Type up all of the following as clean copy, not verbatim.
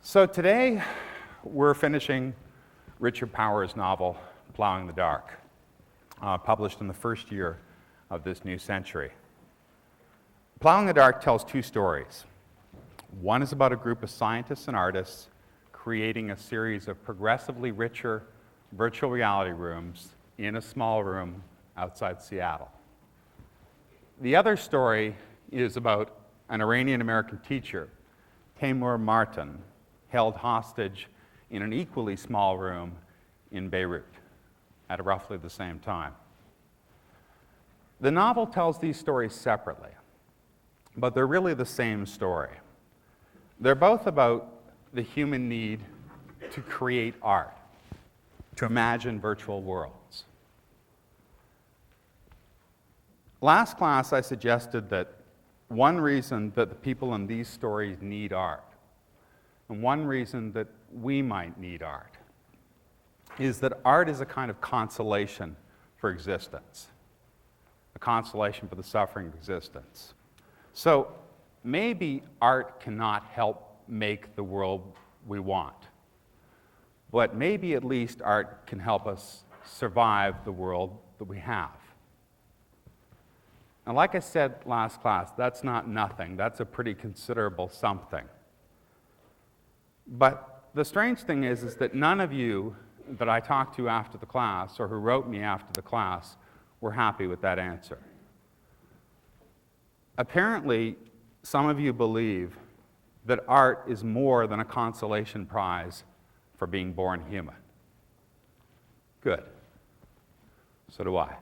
So today, we're finishing Richard Powers' novel, Plowing in the Dark, published in the first year of this new century. Plowing in the Dark tells two stories. One is about a group of scientists and artists creating a series of progressively richer virtual reality rooms in a small room outside Seattle. The other story is about an Iranian-American teacher, Taimur Martin, held hostage in an equally small room in Beirut at roughly the same time. The novel tells these stories separately, but they're really the same story. They're both about the human need to create art, to imagine virtual worlds. Last class, I suggested that one reason that the people in these stories need art, and one reason that we might need art, is that art is a kind of consolation for existence, a consolation for the suffering of existence. So maybe art cannot help make the world we want, but maybe at least art can help us survive the world that we have. And like I said last class, that's not nothing. That's a pretty considerable something. But the strange thing is that none of you that I talked to after the class or who wrote me after the class were happy with that answer. Apparently, some of you believe that art is more than a consolation prize for being born human. Good. So do I.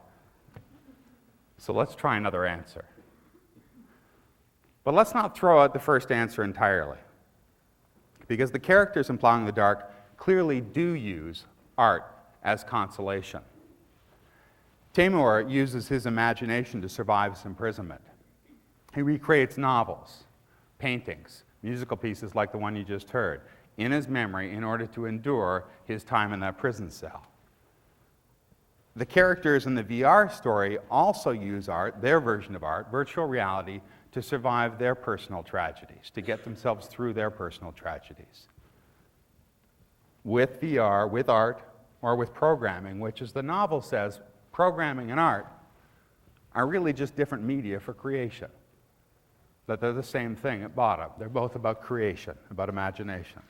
So let's try another answer. But let's not throw out the first answer entirely, because the characters in Plowing in the Dark clearly do use art as consolation. Taimur uses his imagination to survive his imprisonment. He recreates novels, paintings, musical pieces like the one you just heard, in his memory in order to endure his time in that prison cell. The characters in the VR story also use art, their version of art, virtual reality, to survive their personal tragedies, to get themselves through their personal tragedies. With VR, with art, or with programming, which, as the novel says, programming and art are really just different media for creation. That they're the same thing at bottom. They're both about creation, about imagination.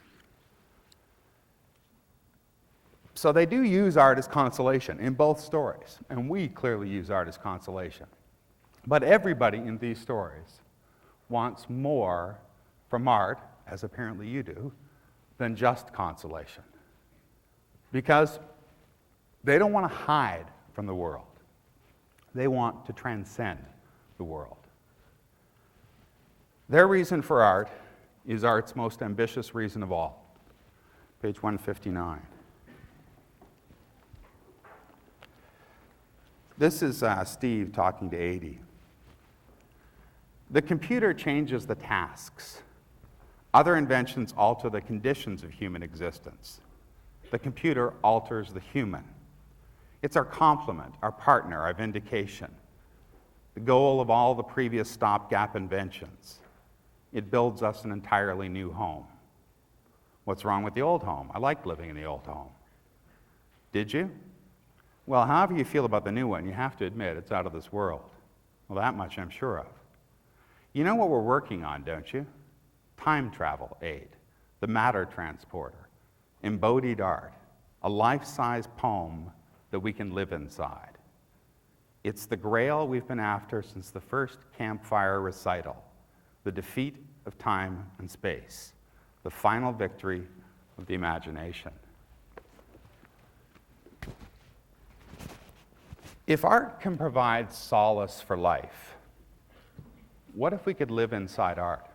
So they do use art as consolation in both stories, and we clearly use art as consolation. But everybody in these stories wants more from art, as apparently you do, than just consolation. Because they don't want to hide from the world. They want to transcend the world. Their reason for art is art's most ambitious reason of all. Page 159. This is Steve talking to 80. The computer changes the tasks. Other inventions alter the conditions of human existence. The computer alters the human. It's our complement, our partner, our vindication, the goal of all the previous stopgap inventions. It builds us an entirely new home. What's wrong with the old home? I liked living in the old home. Did you? Well, however you feel about the new one, you have to admit it's out of this world. Well, that much I'm sure of. You know what we're working on, don't you? Time travel aid, the matter transporter, embodied art, a life-size poem that we can live inside. It's the grail we've been after since the first campfire recital, the defeat of time and space, the final victory of the imagination. If art can provide solace for life, what if we could live inside art?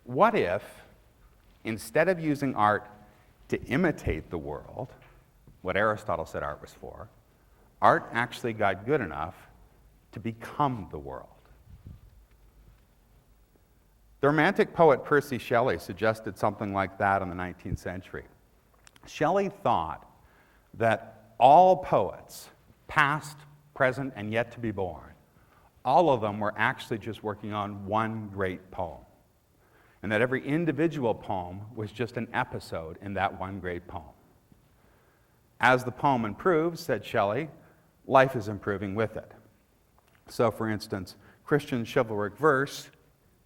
What if, instead of using art to imitate the world, what Aristotle said art was for, art actually got good enough to become the world? The Romantic poet Percy Shelley suggested something like that in the 19th century. Shelley thought that all poets, past, present, and yet to be born, all of them were actually just working on one great poem. and that every individual poem was just an episode in that one great poem. As the poem improves, said Shelley, life is improving with it. So, for instance, Christian chivalric verse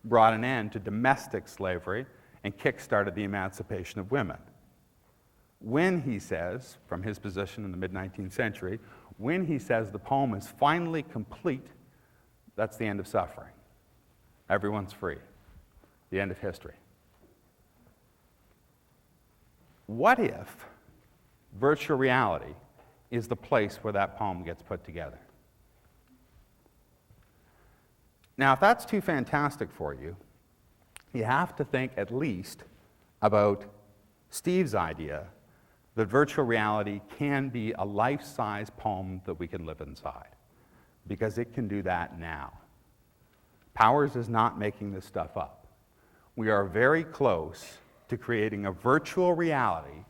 brought an end to domestic slavery and kick-started the emancipation of women. When he says, from his position in the mid-19th century, when he says the poem is finally complete, that's the end of suffering. Everyone's free. The end of history. What if virtual reality is the place where that poem gets put together? Now, if that's too fantastic for you, you have to think at least about Steve's idea that virtual reality can be a life-size poem that we can live inside, because it can do that now. Powers is not making this stuff up. We are very close to creating a virtual reality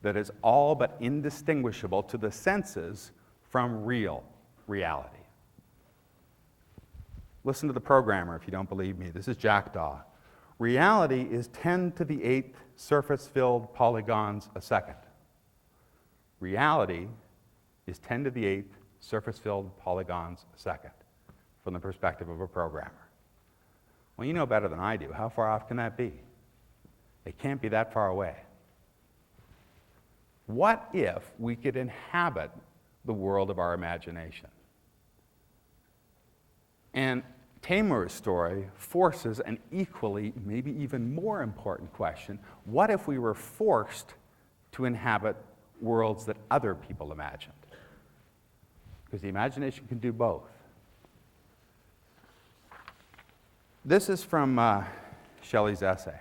that is all but indistinguishable to the senses from real reality. Listen to the programmer if you don't believe me. This is Jackdaw. Reality is 10 to the 8th surface-filled polygons a second. Reality is 10 to the 8th surface-filled polygons a second, from the perspective of a programmer. Well, you know better than I do. How far off can that be? It can't be that far away. What if we could inhabit the world of our imagination? And Taimur's story forces an equally, maybe even more important question. What if we were forced to inhabit worlds that other people imagined? Because the imagination can do both. This is from Shelley's essay.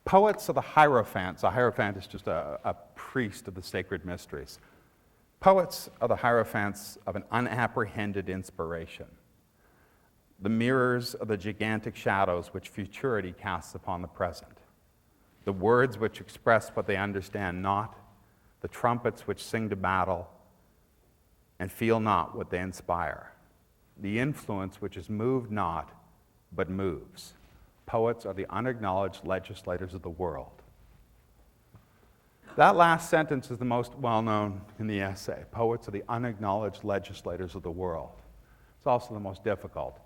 Poets are the hierophants. A hierophant is just a priest of the sacred mysteries. Poets are the hierophants of an unapprehended inspiration, the mirrors of the gigantic shadows which futurity casts upon the present, the words which express what they understand not, the trumpets which sing to battle and feel not what they inspire, the influence which is moved not, but moves. Poets are the unacknowledged legislators of the world. That last sentence is the most well-known in the essay. Poets are the unacknowledged legislators of the world. It's also the most difficult.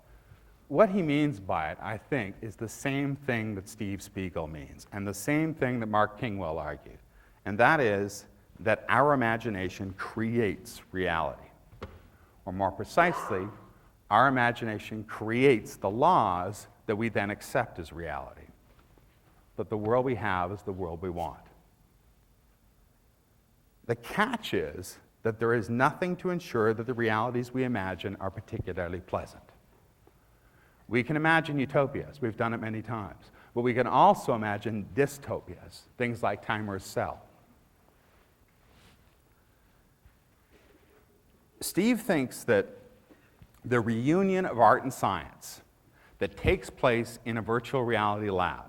What he means by it, I think, is the same thing that Steve Spiegel means, and the same thing that Mark Kingwell argued, and that is that our imagination creates reality. Or more precisely, our imagination creates the laws that we then accept as reality. That the world we have is the world we want. The catch is that there is nothing to ensure that the realities we imagine are particularly pleasant. We can imagine utopias. We've done it many times. But we can also imagine dystopias, things like Taimur's Cell. Steve thinks that the reunion of art and science that takes place in a virtual reality lab,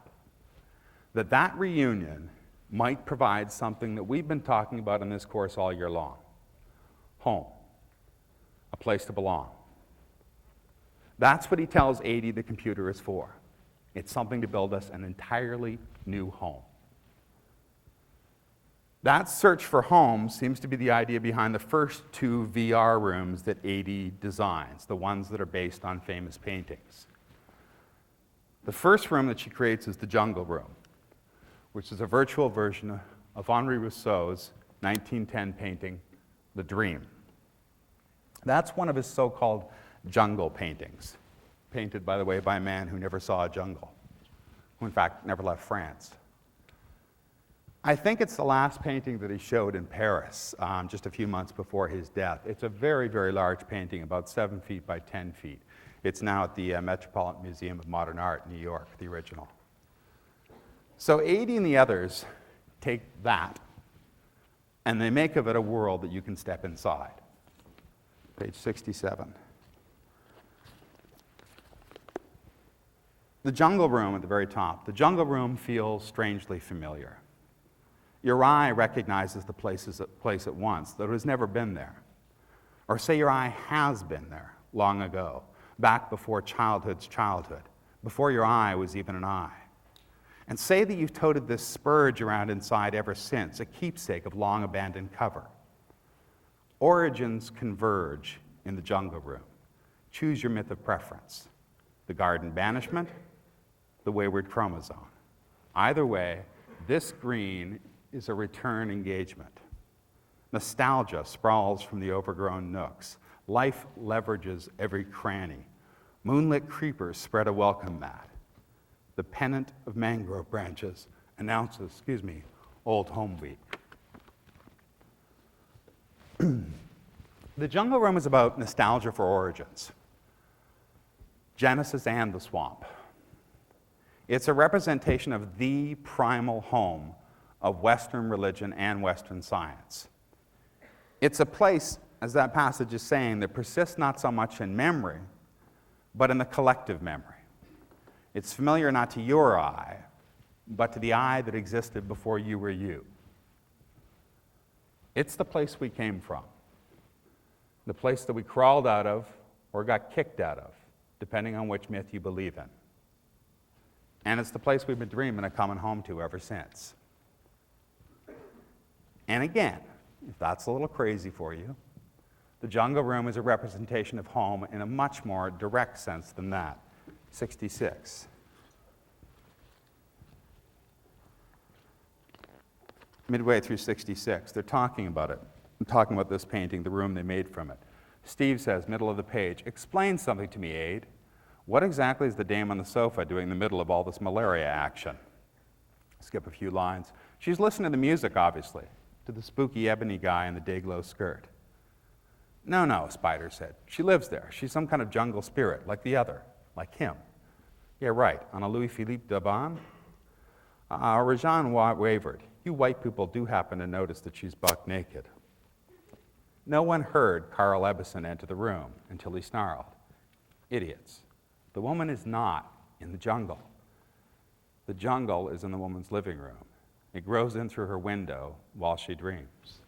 that reunion might provide something that we've been talking about in this course all year long. Home, a place to belong. That's what he tells 80 the computer is for. It's something to build us an entirely new home. That search for home seems to be the idea behind the first 2 VR rooms that 80 designs, the ones that are based on famous paintings. The first room that she creates is the Jungle Room, which is a virtual version of Henri Rousseau's 1910 painting, The Dream. That's one of his so-called jungle paintings, painted, by the way, by a man who never saw a jungle, who in fact never left France. I think it's the last painting that he showed in Paris just a few months before his death. It's a very, very large painting, about 7 feet by 10 feet. It's now at the Metropolitan Museum of Modern Art in New York, the original. So 80 and the others take that, and they make of it a world that you can step inside. Page 67. The Jungle Room at the very top. The Jungle Room feels strangely familiar. Your eye recognizes the place at once, though it has never been there. Or say your eye has been there long ago, back before childhood's childhood, before your eye was even an eye. And say that you've toted this spurge around inside ever since, a keepsake of long-abandoned cover. Origins converge in the jungle room. Choose your myth of preference. The garden banishment, the wayward chromosome. Either way, this green is a return engagement. Nostalgia sprawls from the overgrown nooks. Life leverages every cranny. Moonlit creepers spread a welcome mat. The pennant of mangrove branches announces, Old Home Week. The jungle room is about nostalgia for origins. Genesis and the swamp. It's a representation of the primal home of Western religion and Western science. It's a place, as that passage is saying, that persists not so much in memory, but in the collective memory. It's familiar not to your eye, but to the eye that existed before you were you. It's the place we came from, the place that we crawled out of or got kicked out of, depending on which myth you believe in. And it's the place we've been dreaming of coming home to ever since. And again, if that's a little crazy for you, the jungle room is a representation of home in a much more direct sense than that. 66. Midway through 66, they're talking about it. I'm talking about this painting, the room they made from it. Steve says, middle of the page, explain something to me, Aid. What exactly is the dame on the sofa doing in the middle of all this malaria action? Skip a few lines. She's listening to the music, obviously, to the spooky ebony guy in the day-glow skirt. No, Spider said. She lives there. She's some kind of jungle spirit, like the other, like him. Yeah, right, on a Louis-Philippe Daban? Rajan wavered. You white people do happen to notice that she's buck naked. No one heard Carl Ebbison enter the room until he snarled. Idiots. The woman is not in the jungle. The jungle is in the woman's living room. It grows in through her window while she dreams.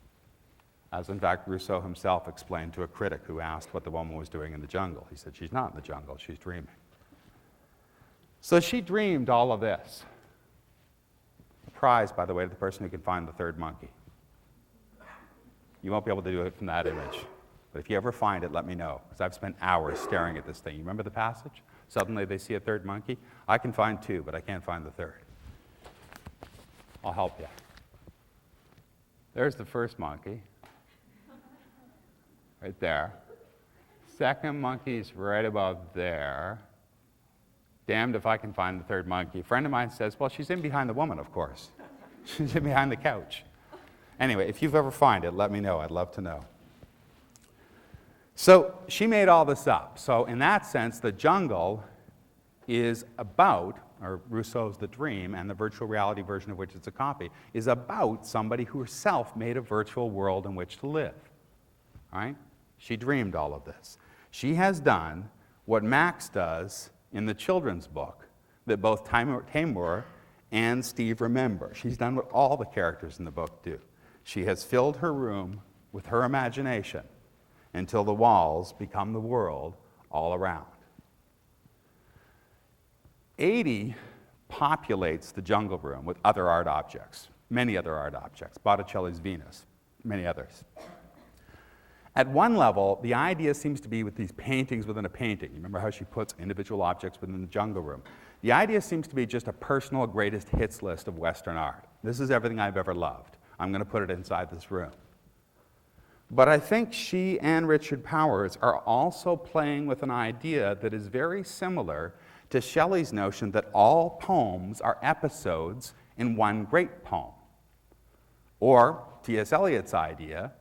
As in fact Rousseau himself explained to a critic who asked what the woman was doing in the jungle. He said, she's not in the jungle, she's dreaming. So she dreamed all of this. A prize, by the way, to the person who can find the third monkey. You won't be able to do it from that image. But if you ever find it, let me know, because I've spent hours staring at this thing. You remember the passage? Suddenly they see a third monkey. I can find two, but I can't find the third. I'll help you. There's the first monkey. Right there. Second monkey's right about there. Damned if I can find the third monkey. A friend of mine says, well, she's in behind the woman, of course. She's in behind the couch. Anyway, if you've ever find it, let me know. I'd love to know. So she made all this up. So in that sense, the jungle is about, or Rousseau's The Dream, and the virtual reality version of which it's a copy, is about somebody who herself made a virtual world in which to live. All right? She dreamed all of this. She has done what Max does in the children's book that both Tamur and Steve remember. She's done what all the characters in the book do. She has filled her room with her imagination until the walls become the world all around. 80 populates the jungle room with other art objects, many other art objects, Botticelli's Venus, many others. At one level, the idea seems to be with these paintings within a painting. You remember how she puts individual objects within the jungle room. The idea seems to be just a personal greatest hits list of Western art. This is everything I've ever loved. I'm going to put it inside this room. But I think she and Richard Powers are also playing with an idea that is very similar to Shelley's notion that all poems are episodes in one great poem. Or T.S. Eliot's idea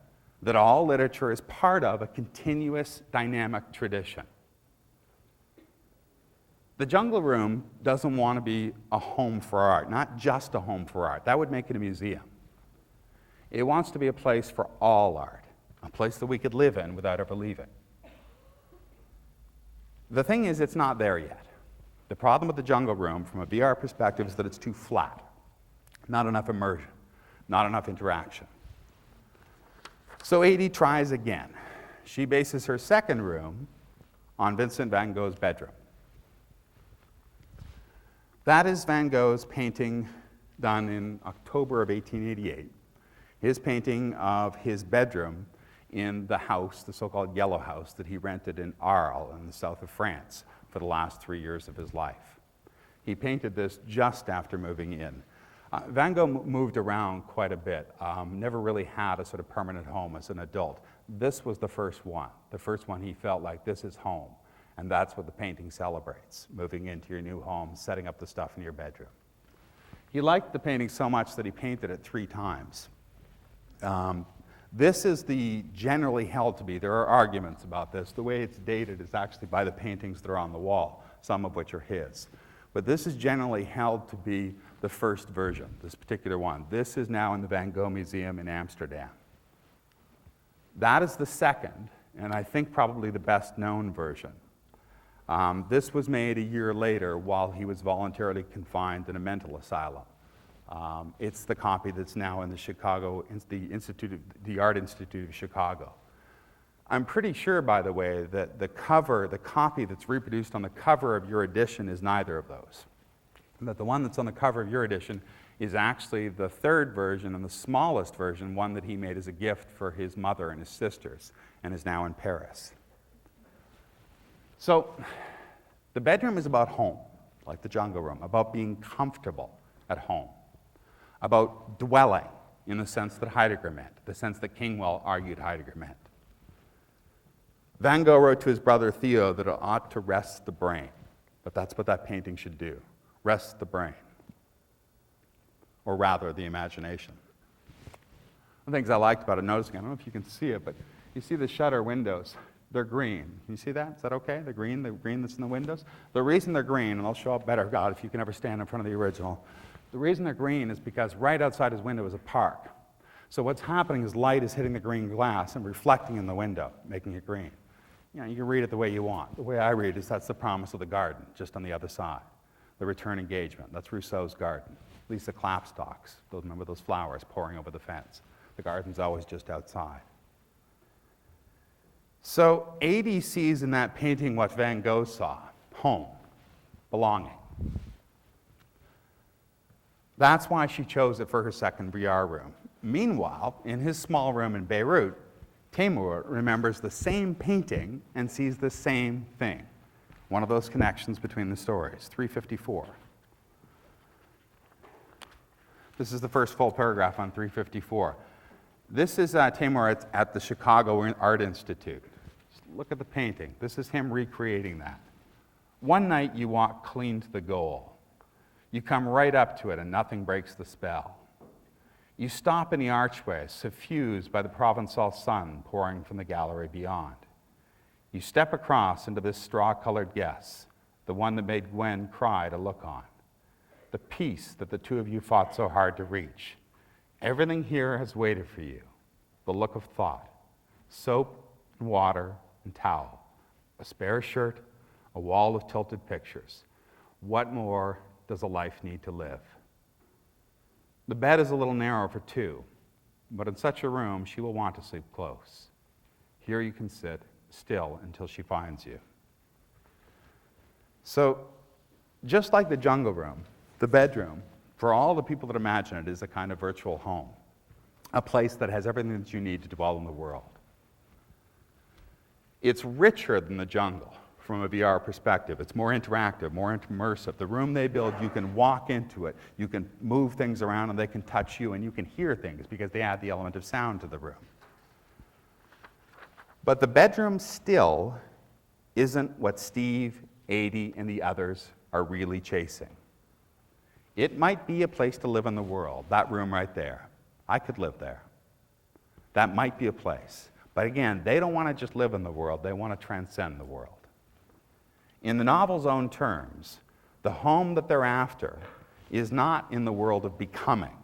that all literature is part of a continuous dynamic tradition. The jungle room doesn't want to be a home for art, not just a home for art. That would make it a museum. It wants to be a place for all art, a place that we could live in without ever leaving. The thing is, it's not there yet. The problem with the jungle room, from a VR perspective, is that it's too flat. Not enough immersion, not enough interaction. So Adie tries again. She bases her second room on Vincent van Gogh's bedroom. That is Van Gogh's painting done in October of 1888. His painting of his bedroom in the house, the so-called Yellow House, that he rented in Arles in the south of France for the last 3 years of his life. He painted this just after moving in. Van Gogh moved around quite a bit, never really had a sort of permanent home as an adult. This was the first one he felt like this is home. And that's what the painting celebrates, moving into your new home, setting up the stuff in your bedroom. He liked the painting so much that he painted it 3 times. This is the generally held to be, there are arguments about this, the way it's dated is actually by the paintings that are on the wall, some of which are his. But this is generally held to be the first version, this particular one. This is now in the Van Gogh Museum in Amsterdam. That is the second, and I think probably the best known version. This was made a year later while he was voluntarily confined in a mental asylum. It's the copy that's now in the Chicago, the Art Institute of Chicago. I'm pretty sure, by the way, that the copy that's reproduced on the cover of your edition is neither of those. And that the one that's on the cover of your edition is actually the third version and the smallest version, one that he made as a gift for his mother and his sisters, and is now in Paris. So, the bedroom is about home, like the jungle room, about being comfortable at home, about dwelling in the sense that Heidegger meant, the sense that Kingwell argued Heidegger meant. Van Gogh wrote to his brother Theo that it ought to rest the brain, but that's what that painting should do, rest the brain, or rather the imagination. One of the things I liked about it, noticing, I don't know if you can see it, but you see the shutter windows. They're green. Can you see that? Is that okay? The green that's in the windows? The reason they're green, and I'll show up better, God, if you can ever stand in front of the original. The reason they're green is because right outside his window is a park. So what's happening is light is hitting the green glass and reflecting in the window, making it green. You know, you can read it the way you want. The way I read is that's the promise of the garden, just on the other side. The return engagement. That's Rousseau's garden. Lisa Klapstock's. Remember those flowers pouring over the fence. The garden's always just outside. So Adie sees in that painting what Van Gogh saw, home, belonging. That's why she chose it for her second VR room. Meanwhile, in his small room in Beirut, Temur remembers the same painting and sees the same thing. One of those connections between the stories, 354. This is the first full paragraph on 354. This is Temur at the Chicago Art Institute. Just look at the painting. This is him recreating that. One night you walk clean to the goal. You come right up to it and nothing breaks the spell. You stop in the archway, suffused by the Provençal sun pouring from the gallery beyond. You step across into this straw-colored guess, the one that made Gwen cry to look on. The peace that the two of you fought so hard to reach. Everything here has waited for you. The look of thought, soap and water and towel, a spare shirt, a wall of tilted pictures. What more does a life need to live? The bed is a little narrow for 2, but in such a room, she will want to sleep close. Here you can sit still until she finds you. So, just like the jungle room, the bedroom, for all the people that imagine it, is a kind of virtual home, a place that has everything that you need to dwell in the world. It's richer than the jungle from a VR perspective. It's more interactive, more immersive. The room they build, you can walk into it, you can move things around, and they can touch you, and you can hear things because they add the element of sound to the room. But the bedroom still isn't what Steve, Adie, and the others are really chasing. It might be a place to live in the world, that room right there. I could live there. That might be a place. But again, they don't want to just live in the world, they want to transcend the world. In the novel's own terms, the home that they're after is not in the world of becoming,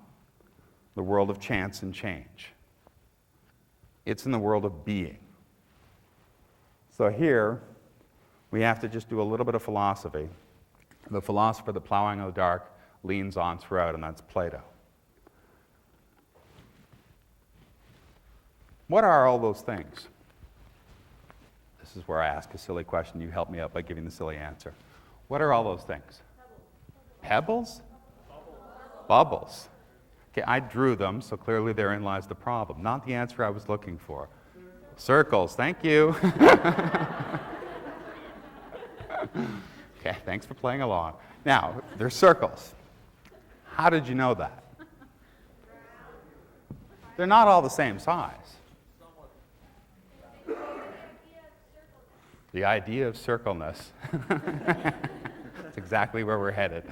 the world of chance and change. It's in the world of being. So here, we have to just do a little bit of philosophy. The philosopher that Plowing in the Dark leans on throughout, and that's Plato. What are all those things? This is where I ask a silly question. You help me out by giving the silly answer. What are all those things? Pebbles? Bubbles. Okay, I drew them, so clearly therein lies the problem. Not the answer I was looking for. Circles, thank you. Okay, thanks for playing along. Now, they're circles. How did you know that? They're not all the same size. The idea of circleness. That's exactly where we're headed.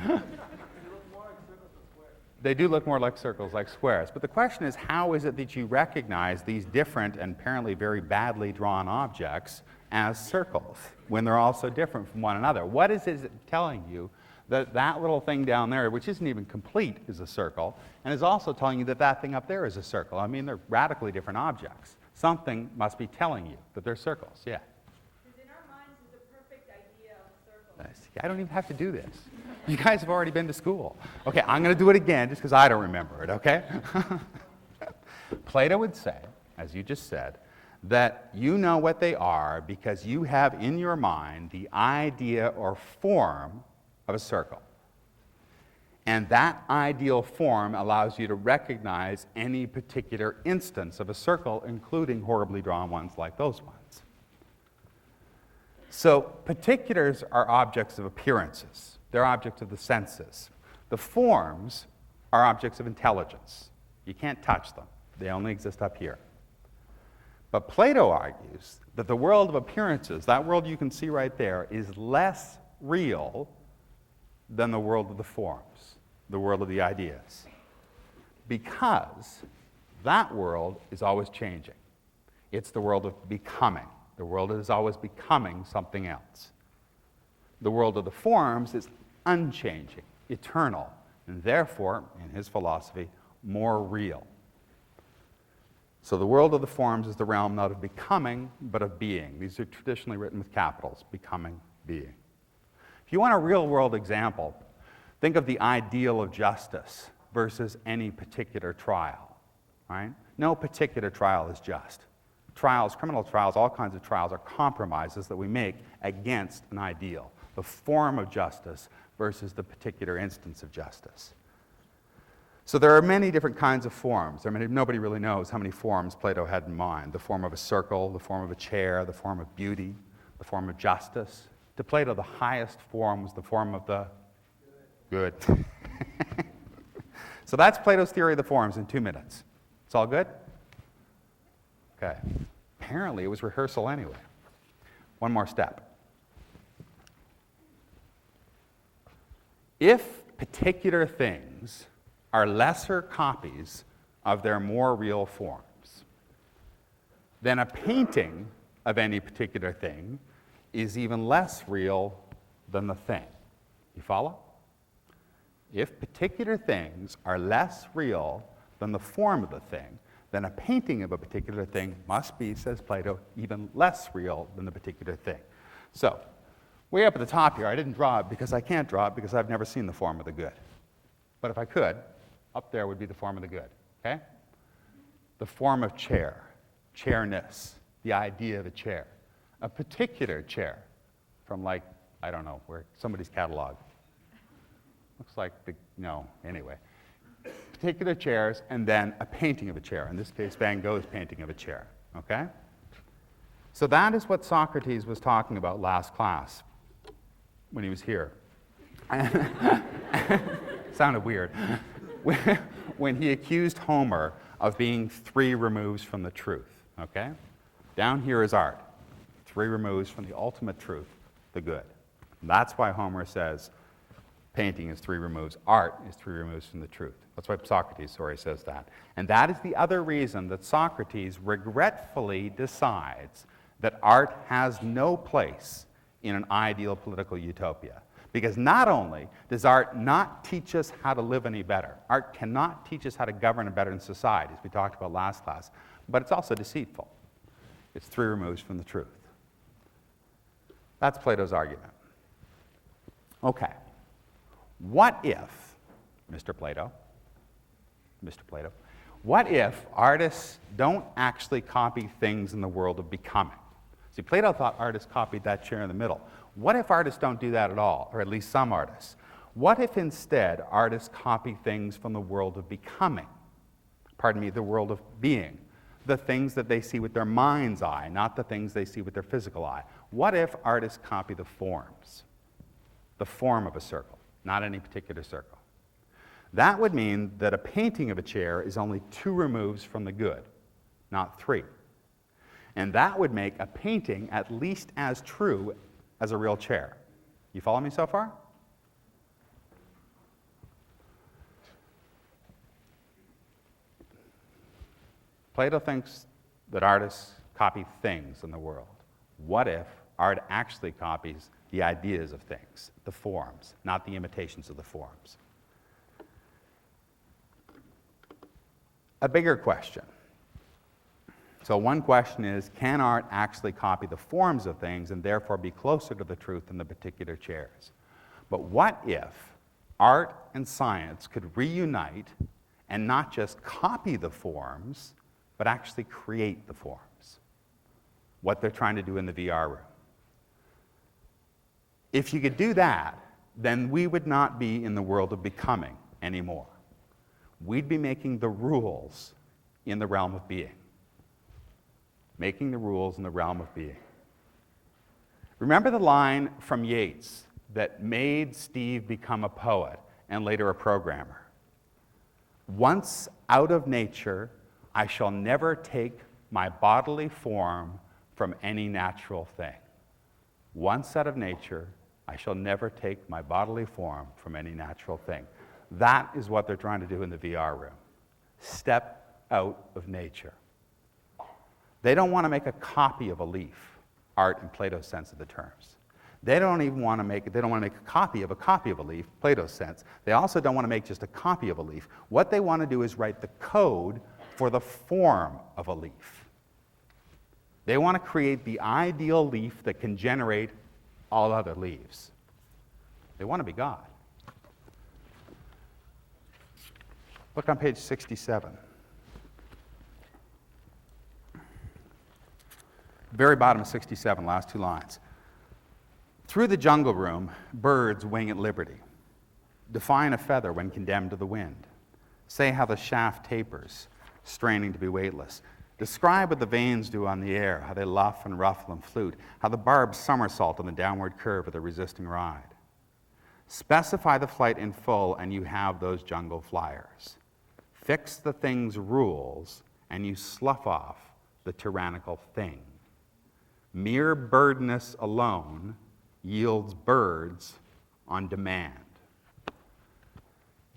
They do look more like circles, like squares. But the question is, how is it that you recognize these different and apparently very badly drawn objects as circles when they're all so different from one another? What is it telling you that that little thing down there, which isn't even complete, is a circle, and is also telling you that that thing up there is a circle? I mean, they're radically different objects. Something must be telling you that they're circles, yeah. Because in our minds is the perfect idea of a circle. I don't even have to do this. You guys have already been to school. Okay, I'm going to do it again just because I don't remember it, okay? Plato would say, as you just said, that you know what they are because you have in your mind the idea or form of a circle. And that ideal form allows you to recognize any particular instance of a circle, including horribly drawn ones like those ones. So particulars are objects of appearances. They're objects of the senses. The forms are objects of intelligence. You can't touch them. They only exist up here. But Plato argues that the world of appearances, that world you can see right there, is less real than the world of the forms, the world of the ideas. Because that world is always changing. It's the world of becoming. The world is always becoming something else. The world of the forms is unchanging, eternal, and therefore, in his philosophy, more real. So the world of the forms is the realm not of becoming, but of being. These are traditionally written with capitals, becoming, being. If you want a real-world example, think of the ideal of justice versus any particular trial, right? No particular trial is just. Trials, criminal trials, all kinds of trials are compromises that we make against an ideal, the form of justice versus the particular instance of justice. So there are many different kinds of forms. I mean, nobody really knows how many forms Plato had in mind. The form of a circle, the form of a chair, the form of beauty, the form of justice. To Plato, the highest form was the form of the good. So that's Plato's theory of the forms in 2 minutes. It's all good? Okay. Apparently, it was rehearsal anyway. One more step. If particular things are lesser copies of their more real forms, then a painting of any particular thing is even less real than the thing. You follow? If particular things are less real than the form of the thing, then a painting of a particular thing must be, says Plato, even less real than the particular thing. So, way up at the top here, I didn't draw it because I can't draw it because I've never seen the form of the good. But if I could, up there would be the form of the good, okay? The form of chair, chairness, the idea of a chair. A particular chair from like, I don't know, where somebody's catalog. Looks like anyway. Particular chairs, and then a painting of a chair. In this case, Van Gogh's painting of a chair, okay? So that is what Socrates was talking about last class when he was here. Sounded weird. When he accused Homer of being 3 removes from the truth, okay? Down here is art, 3 removes from the ultimate truth, the good. And that's why Homer says painting is 3 removes, art is 3 removes from the truth. That's why Socrates, says that. And that is the other reason that Socrates regretfully decides that art has no place in an ideal political utopia. Because not only does art not teach us how to live any better, art cannot teach us how to govern a better in society, as we talked about last class, but it's also deceitful. It's 3 removes from the truth. That's Plato's argument. Okay. What if, Mr. Plato, what if artists don't actually copy things in the world of becoming? See, Plato thought artists copied that chair in the middle. What if artists don't do that at all, or at least some artists? What if instead artists copy things from the world of becoming? The world of being. The things that they see with their mind's eye, not the things they see with their physical eye. What if artists copy the forms? The form of a circle, not any particular circle. That would mean that a painting of a chair is only 2 removes from the good, not 3. And that would make a painting at least as true as a real chair. You follow me so far? Plato thinks that artists copy things in the world. What if art actually copies the ideas of things, the forms, not the imitations of the forms? A bigger question. So one question is, can art actually copy the forms of things and therefore be closer to the truth than the particular chairs? But what if art and science could reunite and not just copy the forms, but actually create the forms? What they're trying to do in the VR room. If you could do that, then we would not be in the world of becoming anymore. We'd be making the rules in the realm of being. Making the rules in the realm of being. Remember the line from Yeats that made Steve become a poet and later a programmer? Once out of nature, I shall never take my bodily form from any natural thing. Once out of nature, I shall never take my bodily form from any natural thing. That is what they're trying to do in the VR room. Step out of nature. They don't want to make a copy of a leaf, art in Plato's sense of the terms. They don't want to make a copy of a leaf, Plato's sense. They also don't want to make just a copy of a leaf. What they want to do is write the code for the form of a leaf. They want to create the ideal leaf that can generate all other leaves. They want to be God. Look on page 67. Very bottom of 67, last 2 lines. Through the jungle room, birds wing at liberty. Define a feather when condemned to the wind. Say how the shaft tapers, straining to be weightless. Describe what the veins do on the air, how they luff and ruffle and flute, how the barbs somersault on the downward curve of the resisting ride. Specify the flight in full, and you have those jungle flyers. Fix the thing's rules, and you slough off the tyrannical thing. Mere birdness alone yields birds on demand.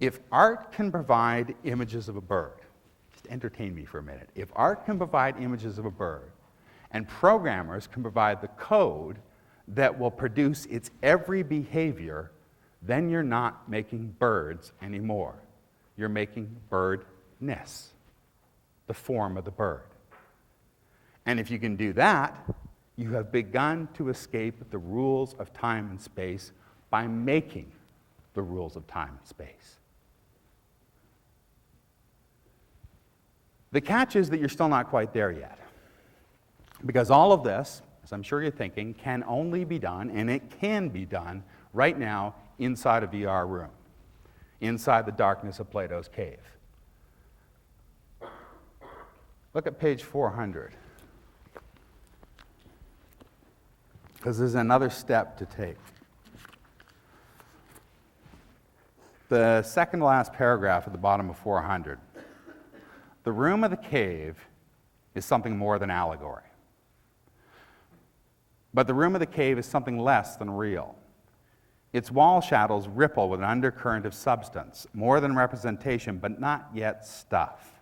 If art can provide images of a bird, just entertain me for a minute. If art can provide images of a bird, and programmers can provide the code that will produce its every behavior, then you're not making birds anymore. You're making birdness, the form of the bird. And if you can do that, you have begun to escape the rules of time and space by making the rules of time and space. The catch is that you're still not quite there yet. Because all of this, as I'm sure you're thinking, can only be done, and it can be done right now inside a VR room, inside the darkness of Plato's cave. Look at page 400. Because there's another step to take. The second to last paragraph at the bottom of 400. The room of the cave is something more than allegory. But the room of the cave is something less than real. Its wall shadows ripple with an undercurrent of substance, more than representation, but not yet stuff.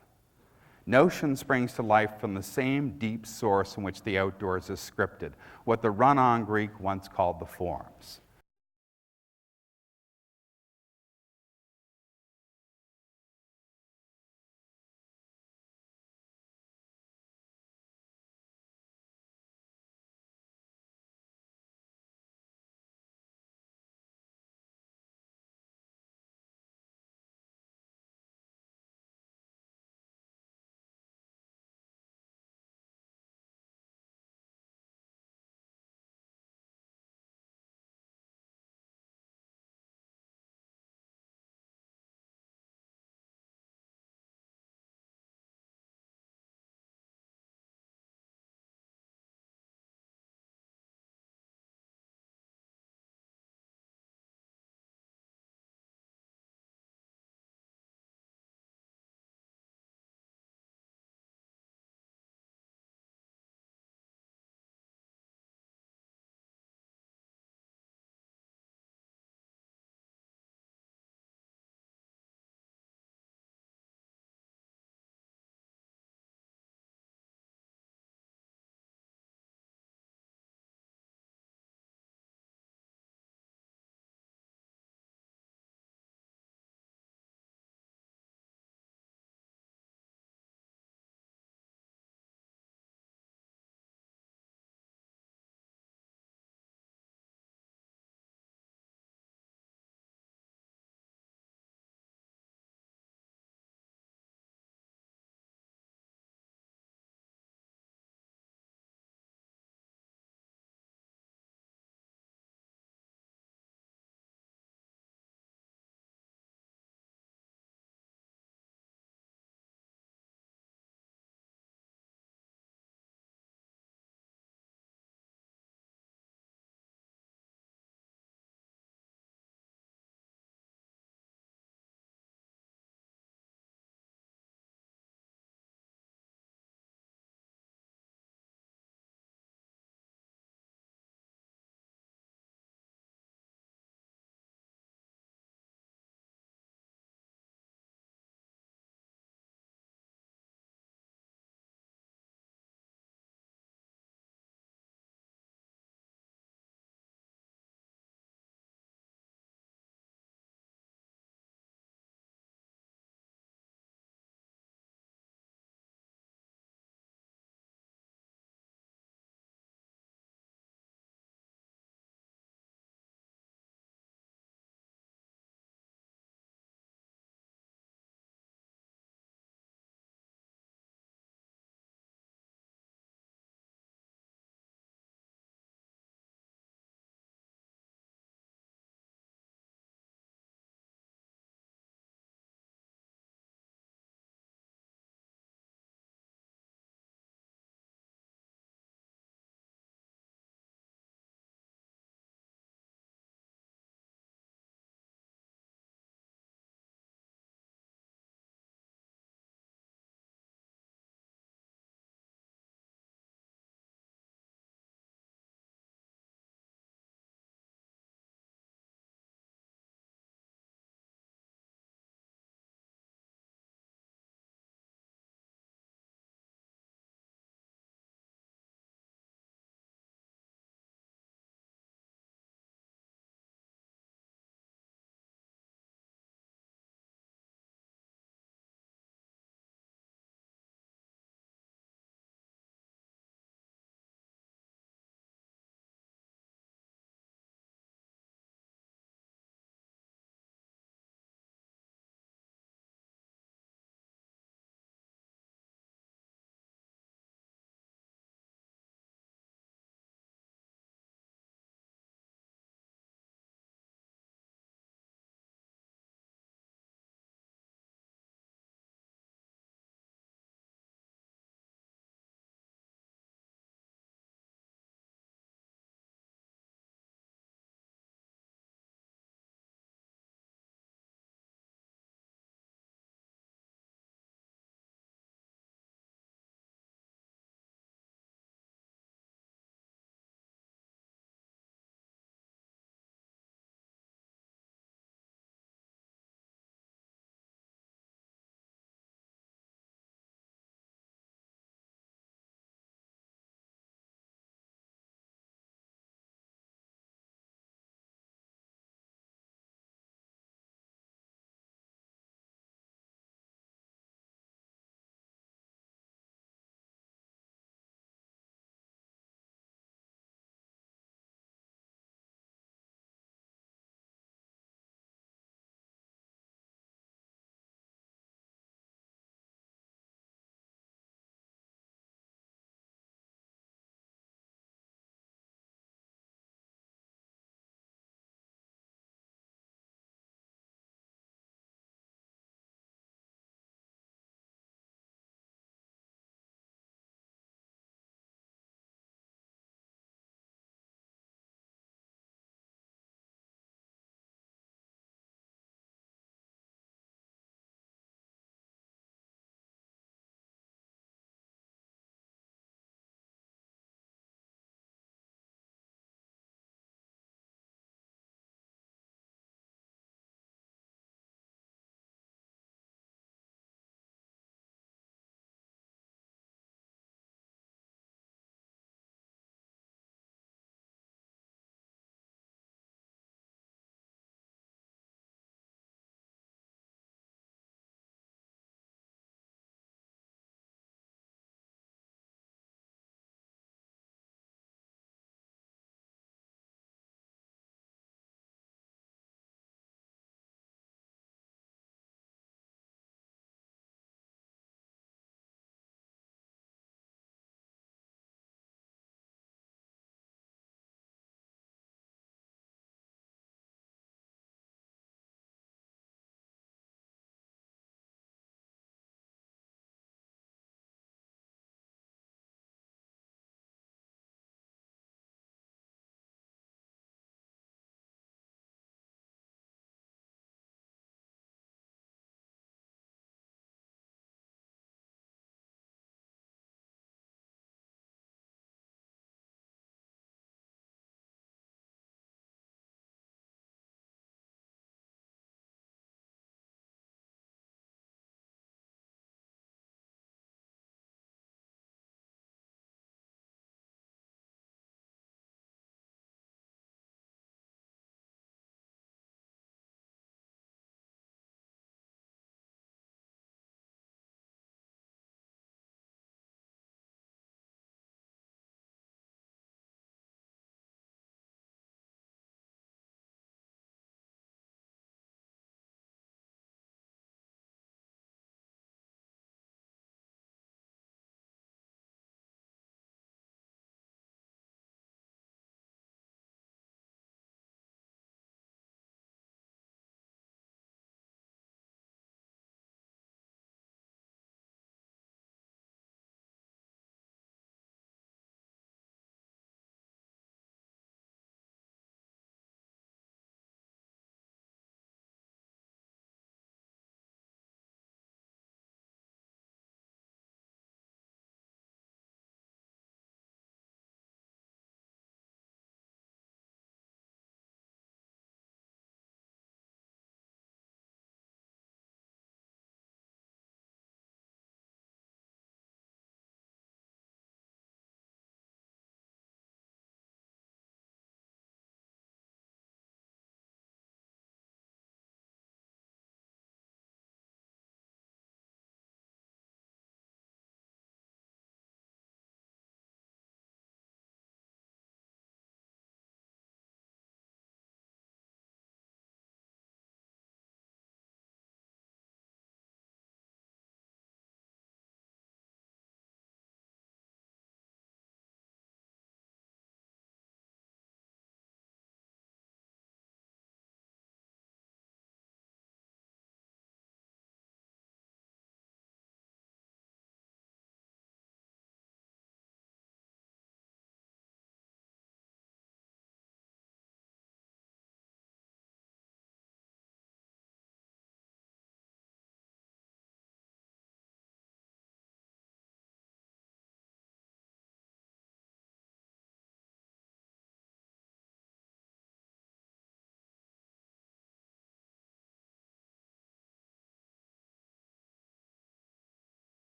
Notion springs to life from the same deep source in which the outdoors is scripted, what the run-on Greek once called the forms.